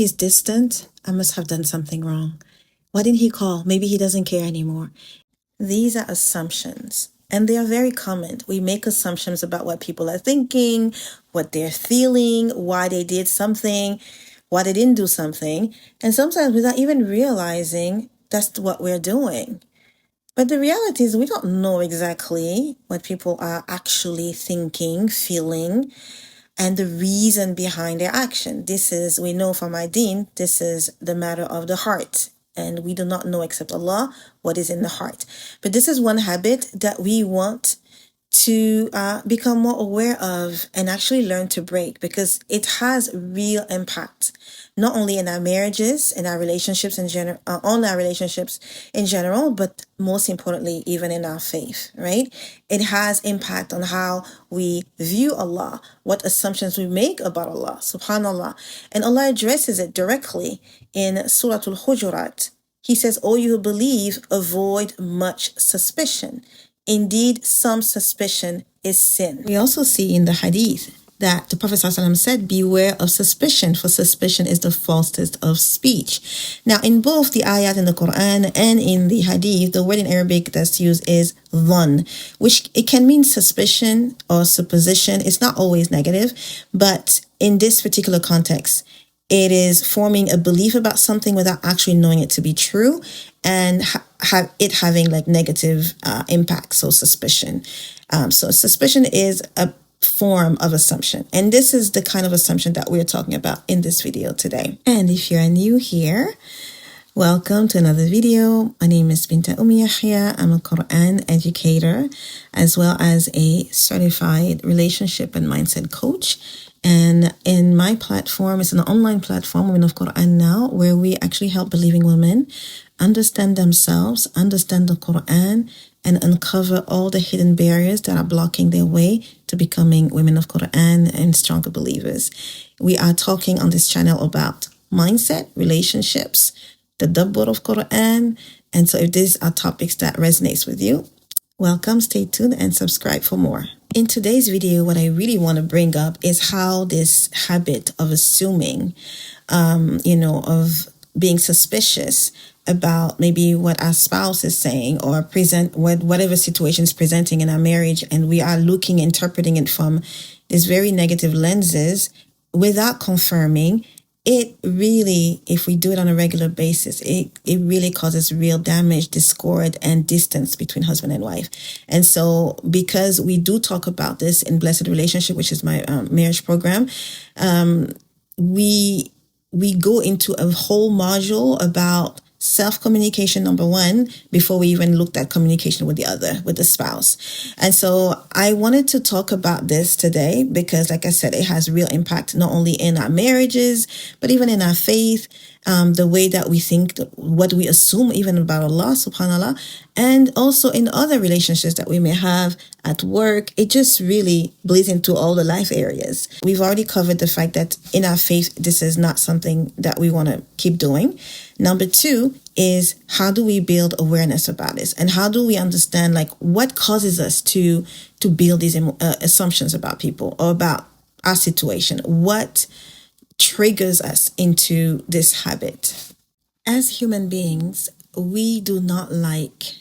He's distant. I must have done something wrong. Why didn't he call? Maybe he doesn't care anymore. These are assumptions, and they are very common. We make assumptions about what people are thinking, what they're feeling, why they did something, why they didn't do something, and sometimes without even realizing that's what we're doing. But the reality is we don't know exactly what people are actually thinking, feeling, and the reason behind their action. We know from our deen, this is the matter of the heart. And we do not know except Allah what is in the heart. But this is one habit that we want to become more aware of and actually learn to break, because it has real impact, not only in our marriages, in our relationships in general, on our relationships in general, but most importantly, even in our faith, right? It has impact on how we view Allah, what assumptions we make about Allah, subhanallah. And Allah addresses it directly in Surah Al-Hujurat. He says, "O you who believe, avoid much suspicion. Indeed, some suspicion is sin." We also see in the hadith that the Prophet ﷺ said, "Beware of suspicion, for suspicion is the falsest of speech." Now, in both the ayat in the Quran and in the hadith, the word in Arabic that's used is dhann, which it can mean suspicion or supposition. It's not always negative, but in this particular context, it is forming a belief about something without actually knowing it to be true, and it having like negative impact. So suspicion. So suspicion is a form of assumption. And this is the kind of assumption that we're talking about in this video today. And if you're new here, welcome to another video. My name is Binta Yahya. I'm a Quran educator, as well as a certified relationship and mindset coach. And in my platform, it's an online platform, Women of Quran Now, where we actually help believing women understand themselves, understand the Quran, and uncover all the hidden barriers that are blocking their way to becoming women of Quran and stronger believers. We are talking on this channel about mindset, relationships, the dabbur of Quran. And so if these are topics that resonates with you, welcome, stay tuned, and subscribe for more. In today's video, what I really want to bring up is how this habit of assuming, of being suspicious about maybe what our spouse is saying, or whatever situation is presenting in our marriage, and we are interpreting it from these very negative lenses without confirming. It really, if we do it on a regular basis, it really causes real damage, discord, and distance between husband and wife. And so, because we do talk about this in Blessed Relationship, which is my marriage program, we go into a whole module about self-communication, number one, before we even looked at communication with the spouse. And so I wanted to talk about this today because, like I said, it has real impact, not only in our marriages, but even in our faith, the way that we think, what we assume even about Allah, subhanAllah, and also in other relationships that we may have at work. It just really bleeds into all the life areas. We've already covered the fact that in our faith, this is not something that we want to keep doing. Number two is, how do we build awareness about this? And how do we understand what causes us to build these assumptions about people or about our situation? What triggers us into this habit? As human beings, we do not like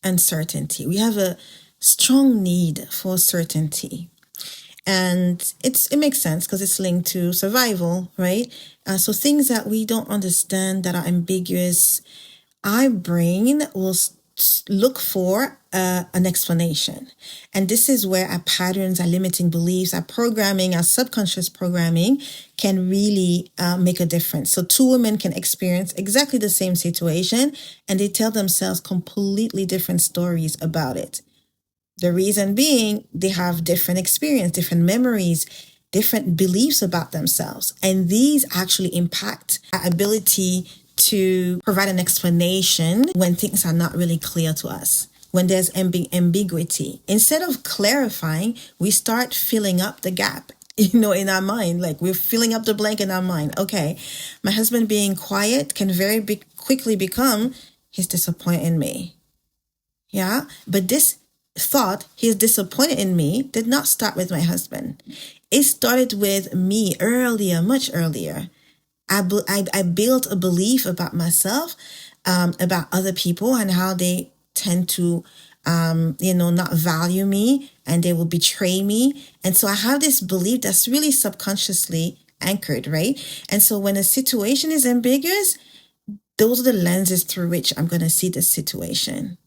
uncertainty. We have a strong need for certainty. And it makes sense because it's linked to survival, right? So things that we don't understand, that are ambiguous, our brain will look for an explanation. And this is where our patterns, our limiting beliefs, our programming, our subconscious programming can really make a difference. So two women can experience exactly the same situation, and they tell themselves completely different stories about it. The reason being, they have different experience, different memories, different beliefs about themselves. And these actually impact our ability to provide an explanation when things are not really clear to us, when there's ambiguity. Instead of clarifying, we start filling up the gap, in our mind. Like, we're filling up the blank in our mind. Okay, my husband being quiet can very quickly become, he's disappointed in me. Yeah, but this thought, he's disappointed in me, did not start with my husband. It started with me earlier, much earlier. I built a belief about myself, about other people and how they tend to, not value me and they will betray me. And so I have this belief that's really subconsciously anchored, right? And so when a situation is ambiguous, those are the lenses through which I'm going to see the situation.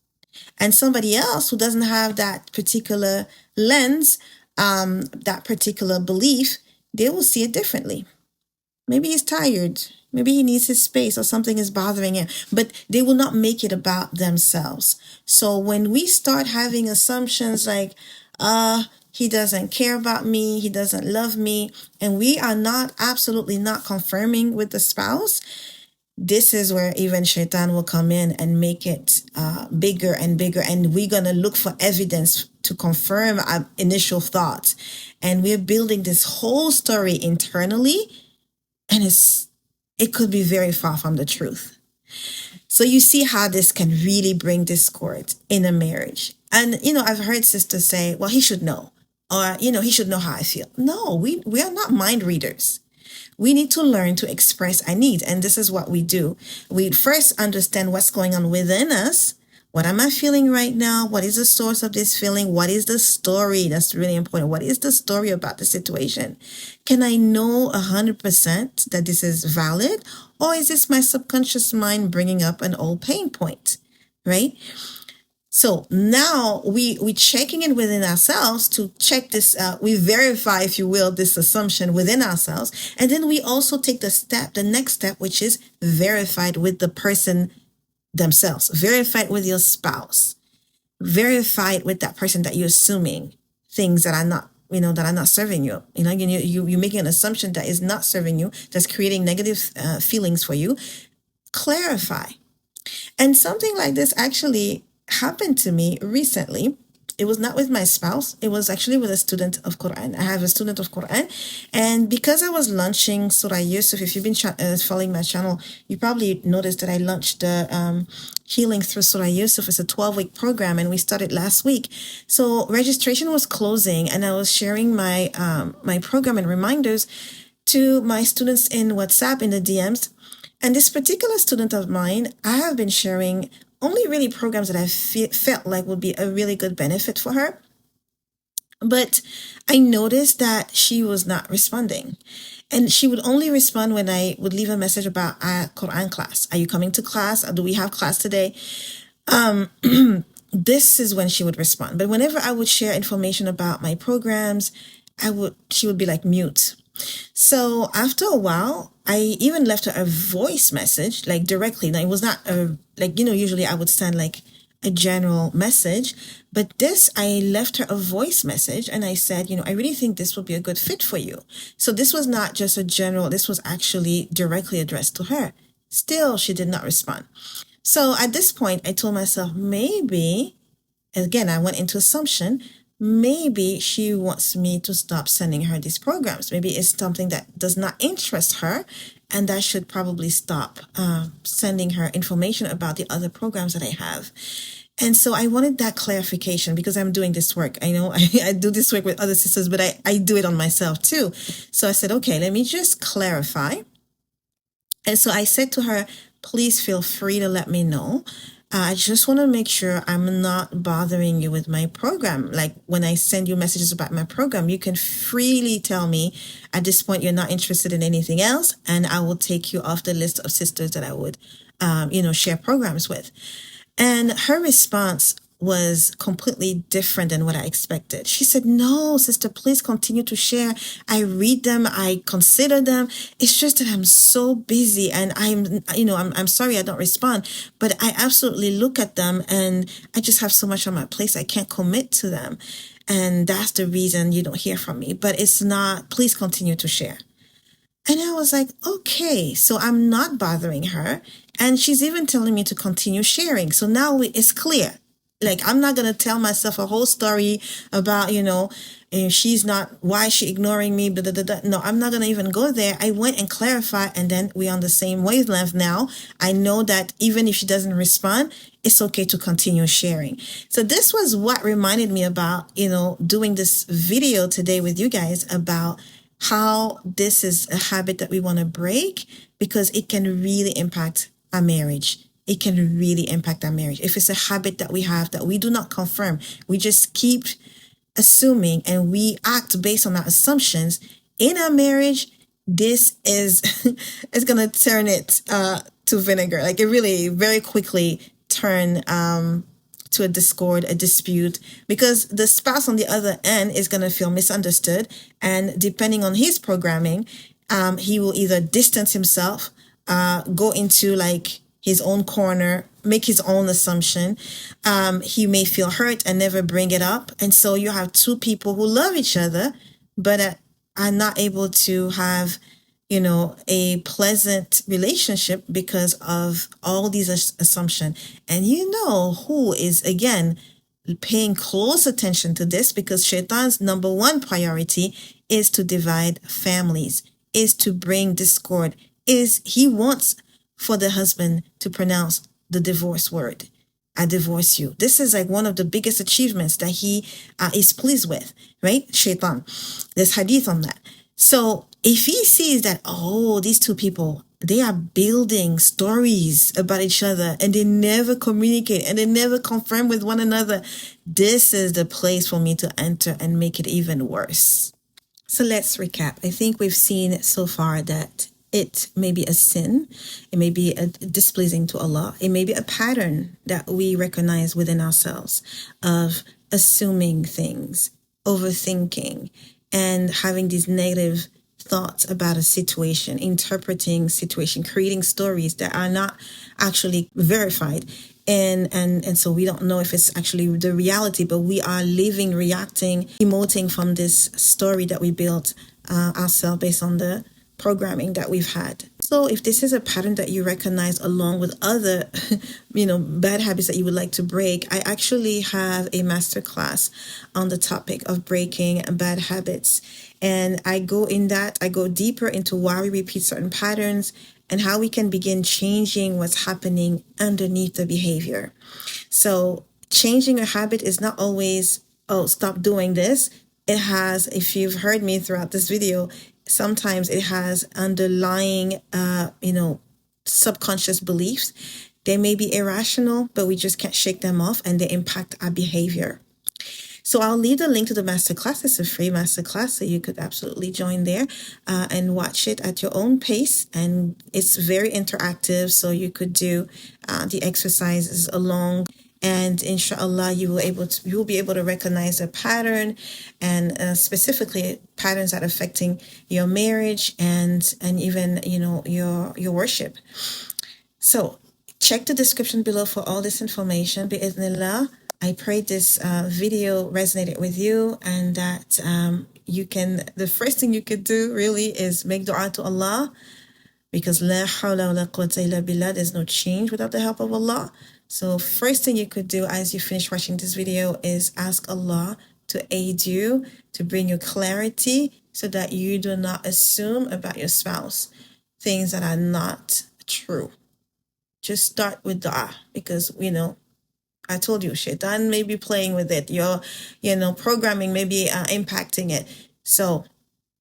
And somebody else who doesn't have that particular lens, that particular belief, they will see it differently. Maybe he's tired. Maybe he needs his space or something is bothering him, but they will not make it about themselves. So when we start having assumptions like, he doesn't care about me, he doesn't love me, and we are not absolutely not confirming with the spouse, this is where even Shaitan will come in and make it bigger and bigger. And we're going to look for evidence to confirm our initial thoughts. And we're building this whole story internally. And it could be very far from the truth. So you see how this can really bring discord in a marriage. And, I've heard sisters say, well, he should know. Or, he should know how I feel. No, we are not mind readers. We need to learn to express our needs. And this is what we do. We first understand what's going on within us. What am I feeling right now? What is the source of this feeling? What is the story? That's really important. What is the story about the situation? Can I know 100% that this is valid? Or is this my subconscious mind bringing up an old pain point, right? So now we checking in within ourselves to check this out. We verify, if you will, this assumption within ourselves. And then we also take the next step, which is verified with the person themselves, verified with your spouse, verified with that person that you're assuming things that are not, that are not serving you. You're making an assumption that is not serving you, that's creating negative feelings for you. Clarify. And something like this actually happened to me recently. It was not with my spouse. It was actually with a student of Quran. I have a student of Quran. And because I was launching Surah Yusuf, if you've been following my channel, you probably noticed that I launched the Healing Through Surah Yusuf. It's a 12-week program, and we started last week. So registration was closing, and I was sharing my my program and reminders to my students in WhatsApp, in the DMs. And this particular student of mine, I have been sharing only really programs that I felt like would be a really good benefit for her. But I noticed that she was not responding. And she would only respond when I would leave a message about a Quran class. Are you coming to class? Or do we have class today? This is when she would respond. But whenever I would share information about my programs, she would be like mute. So after a while, I even left her a voice message, like directly. Now, it was not usually I would send like a general message, but this, I left her a voice message and I said, I really think this would be a good fit for you. So this was not just a general, this was actually directly addressed to her. Still, she did not respond. So at this point, I told myself, maybe, again, I went into assumption, maybe she wants me to stop sending her these programs. Maybe it's something that does not interest her, and I should probably stop sending her information about the other programs that I have. And so I wanted that clarification because I'm doing this work. I know I do this work with other sisters, but I do it on myself too. So I said, okay, let me just clarify. And so I said to her, please feel free to let me know. I just want to make sure I'm not bothering you with my program. Like when I send you messages about my program, you can freely tell me at this point you're not interested in anything else, and I will take you off the list of sisters that I would, share programs with. And her response was completely different than what I expected. She said, no, sister, please continue to share. I read them. I consider them. It's just that I'm so busy and I'm sorry I don't respond, but I absolutely look at them and I just have so much on my plate. I can't commit to them. And that's the reason you don't hear from me, but it's not, please continue to share. And I was like, okay, so I'm not bothering her. And she's even telling me to continue sharing. So now it's clear. Like, I'm not going to tell myself a whole story about, she's not, why is she ignoring me? Blah, blah, blah. No, I'm not going to even go there. I went and clarified, and then we're on the same wavelength now. I know that even if she doesn't respond, it's okay to continue sharing. So this was what reminded me about, doing this video today with you guys about how this is a habit that we want to break, because it can really impact our marriage. It can really impact our marriage. If it's a habit that we have that we do not confirm, we just keep assuming and we act based on our assumptions in our marriage, this is it's gonna turn it to vinegar. Like, it really very quickly turn to a discord, a dispute, because the spouse on the other end is gonna feel misunderstood, and depending on his programming, he will either distance himself, go into like his own corner, make his own assumption. He may feel hurt and never bring it up. And so you have two people who love each other, but are not able to have, a pleasant relationship because of all these assumptions. And who is, again, paying close attention to this, because Shaitan's number one priority is to divide families, is to bring discord, is he wants for the husband to pronounce the divorce word. I divorce you. This is like one of the biggest achievements that he is pleased with, right? Shaitan. There's hadith on that. So if he sees that, these two people, they are building stories about each other and they never communicate and they never confirm with one another, this is the place for me to enter and make it even worse. So let's recap. I think we've seen so far that it may be a sin, it may be displeasing to Allah, it may be a pattern that we recognize within ourselves of assuming things, overthinking, and having these negative thoughts about a situation, interpreting situation, creating stories that are not actually verified. And so we don't know if it's actually the reality, but we are living, reacting, emoting from this story that we built ourselves based on the programming that we've had. So if this is a pattern that you recognize along with other, bad habits that you would like to break, I actually have a masterclass on the topic of breaking bad habits. And I go deeper into why we repeat certain patterns and how we can begin changing what's happening underneath the behavior. So changing a habit is not always, stop doing this. It has, if you've heard me throughout this video, sometimes it has underlying, subconscious beliefs. They may be irrational, but we just can't shake them off, and they impact our behavior. So I'll leave the link to the masterclass. It's a free masterclass, so you could absolutely join there and watch it at your own pace. And it's very interactive, so you could do the exercises along. And inshaAllah, you will be able to recognize a pattern, and specifically patterns that are affecting your marriage and even your worship. So check the description below for all this information. Bi'idhnillah, I pray this video resonated with you, and that the first thing you could do really is make dua to Allah, because la hawla wa la quwwata illa billah, there's no change without the help of Allah. So first thing you could do as you finish watching this video is ask Allah to aid you, to bring you clarity, so that you do not assume about your spouse things that are not true. Just start with dua, because I told you, Shaitan may be playing with it. Your programming may be impacting it. So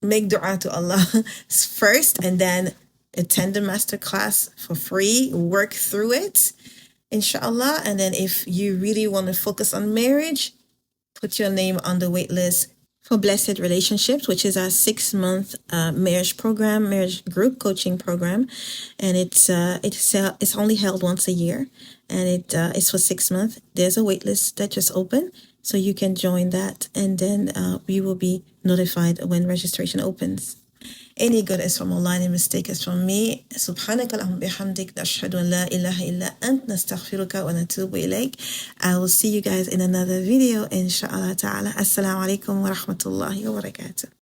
make dua to Allah first, and then attend the masterclass for free. Work through it, inshaAllah. And then if you really want to focus on marriage, put your name on the wait list for Blessed Relationships, which is our 6-month marriage group coaching program. And it's only held once a year, and it's for 6 months. There's a wait list that just opened, so you can join that, and then we will be notified when registration opens. Any good is from Allah, any mistake is from me. Subhanaka Allahumma bihamdik, nashhadu an la ilaha illa ant, nastaghfiruka wa natubu ilayk. I will see you guys in another video, inshaAllah ta'ala. Assalamu alaikum wa rahmatullahi wa barakatuh.